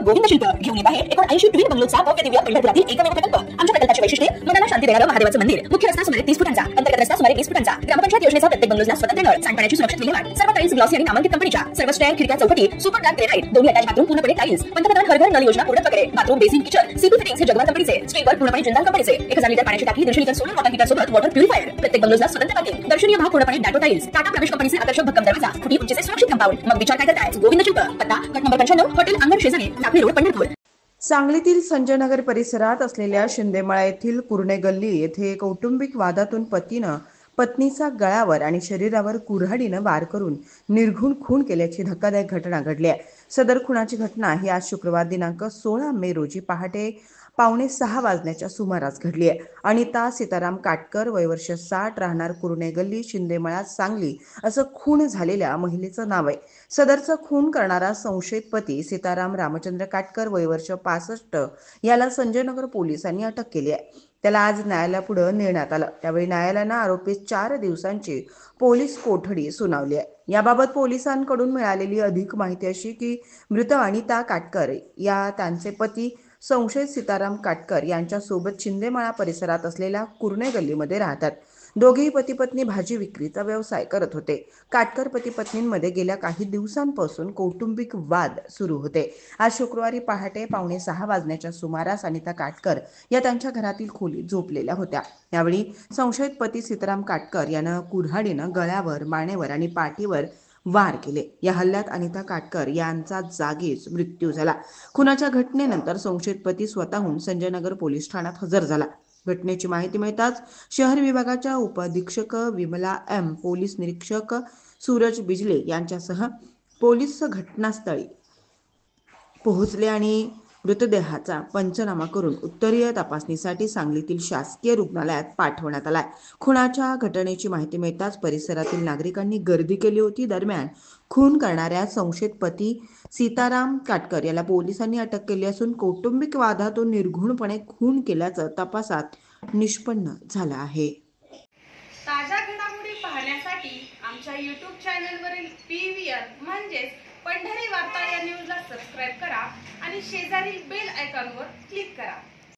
गोविंद शिल्प घेऊन येत आहे 79 ट्विन बंगलोचा भव्य दिव्य पंढरपुरातील एकमेव प्रकल्प। आमच्या प्रकल्पाची वैशिष्ट्ये मनाला शांती देणारं महादेवाचं मंदिर, मुख्य रस्ता सुमारे 30 फुटांचा, अंतर्गत रस्ता सुमारे 20 फुटांचा, ग्रामपंचायत योजनेचा प्रत्येक बंगलोजला स्वतंत्र नळ, सांडपाण्याची सुरक्षित विल्हेवाट, सर्व टाइल्स ग्लॉसी आणि नामांकित कंपनीच्या, सर्व स्टँड खिडक्या चौकटी सुपर ब्लॅक ग्रेनाइट, दोन्ही अटॅच बाथरूम पूर्णपणे टाइल्स, पंतप्रधान हर घर नळ योजना पूर्ण वगैरे, bathroom basin kitchen CP fittings हे जगवार कंपनीचे, स्टीलवर पूर्णपणे जिंदाल कंपनीचे, 1000 लिटर पाण्याची टाकी, 150 लिटर सोलर वॉटर हीटर सोबत वॉटर प्युरिफायर, प्रत्येक बंगलोजला स्वतंत्र पार्किंग, दर्शनीय भाग पूर्णपणे डाटो टाइल्स, टाटा प्रवेश कंपनीचे आकर्षक भक्कम दरवाजा, फुटी उंचीचे सुरक्षित कंपाऊंड। मग विचार काय करताय? गोविंद शिल्प, पत्ता गट नंबर 95, हॉटेल अंगण शेजारी, टाकळी रोड, पंढरपूर। सांगलीतील संजयनगर परिसरात असलेल्या शिंदेमळा येथील कुरणे गल्ली येथे कौटुंबिक वादातून पतीनं पत्नीचा गळ्यावर आणि शरीरावर कुऱ्हाडीनं वार करून निर्घृण खून केल्याची धक्कादायक घटना घडली आहे। सदर खुनाची घटना ही आज शुक्रवार दिनांक 16 मे रोजी पहाटे 5:45 वाजण्याच्या सुमारास घडली आहे। अनिता सीताराम काटकर, वय वर्ष 60, राहणार कुरणे गल्ली, शिंदेमळा, सांगली असं खून झालेल्या महिलेचं नाव आहे। सदरचा खून करणारा संशयित पती सीताराम रामचंद्र काटकर, वय वर्ष 65, याला संजयनगर पोलिसांनी अटक केली आहे। त्याला आज न्यायालयापुढे नेण्यात आलं। त्यावेळी न्यायालयानं आरोपीस 4 दिवसांची पोलीस कोठडी सुनावली आहे। याबाबत पोलिसांकडून मिळालेली अधिक माहिती अशी की मृत अनिता काटकर या त्यांचे पती संशयित सीताराम काटकर यांच्यासोबत शिंदेमळा परिसरात असलेल्या कुरणे गल्लीमध्ये राहतात। दोघेही पती पत्नी भाजी विक्रीचा व्यवसाय करत होते। काटकर पती पत्नींमध्ये गेल्या काही दिवसांपासून कौटुंबिक वाद सुरू होते। आज शुक्रवारी पहाटे 5:45 वाजण्याच्या सुमारास अनिता काटकर या त्यांच्या घरातील खोलीत झोपलेल्या होत्या। यावेळी संशयित पती सीताराम काटकर यानं कुऱ्हाडीनं गळ्यावर, मानेवर आणि पाठीवर वार केले। या हल्ल्यात अनिता काटकर यांचा जागीच मृत्यू झाला। खुनाच्या घटनेनंतर संशयित पती स्वतःहून संजयनगर पोलीस ठाण्यात हजर झाला। घटनेची माहिती मिळताच शहर विभागाच्या उपअधीक्षक विमला एम, पोलीस निरीक्षक सूरज बिजले यांच्यासह पोलीस घटनास्थळी पोहोचले आणि मृतदेहाचा पंचनामा करून उत्तरीय तपासणीसाठी सांगलीतील शासकीय रुग्णालयात पाठवण्यात आलाय। खुनाच्या घटनेची माहिती मिळताच परिसरातील नागरिकांनी गर्दी केली होती। दरम्यान खून करणाऱ्या संशयित पती सीताराम काटकर याला पोलिसांनी अटक केली असून कौटुंबिक वादातून निर्घृणपणे खून केल्याचं तपासात निष्पन्न झालं आहे। ताज्या घडामोडी पाहण्यासाठी आमच्या YouTube चॅनलवरील PVR म्हणजेच पंढरी वार्ता या न्यूजला सबस्क्राइब करा आणि शेजारील बेल आयकॉनवर क्लिक करा।